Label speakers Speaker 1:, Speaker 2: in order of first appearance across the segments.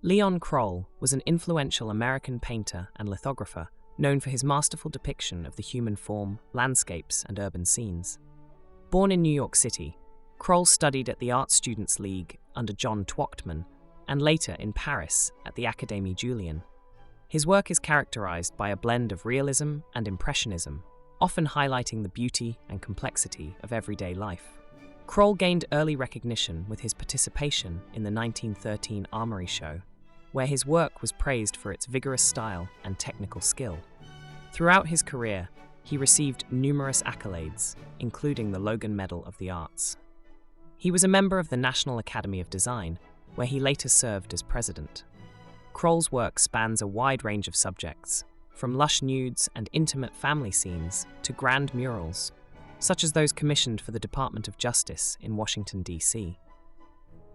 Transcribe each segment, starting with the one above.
Speaker 1: Leon Kroll was an influential American painter and lithographer known for his masterful depiction of the human form, landscapes, and urban scenes. Born in New York City, Kroll studied at the Art Students League under John Twachtman and later in Paris at the Académie Julian. His work is characterized by a blend of realism and impressionism, often highlighting the beauty and complexity of everyday life. Kroll gained early recognition with his participation in the 1913 Armory Show, where his work was praised for its vigorous style and technical skill. Throughout his career, he received numerous accolades, including the Logan Medal of the Arts. He was a member of the National Academy of Design, where he later served as president. Kroll's work spans a wide range of subjects, from lush nudes and intimate family scenes to grand murals, such as those commissioned for the Department of Justice in Washington, D.C.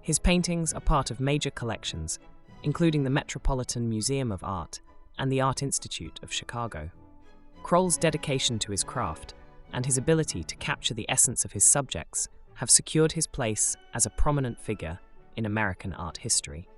Speaker 1: His paintings are part of major collections, including the Metropolitan Museum of Art and the Art Institute of Chicago. Kroll's dedication to his craft and his ability to capture the essence of his subjects have secured his place as a prominent figure in American art history.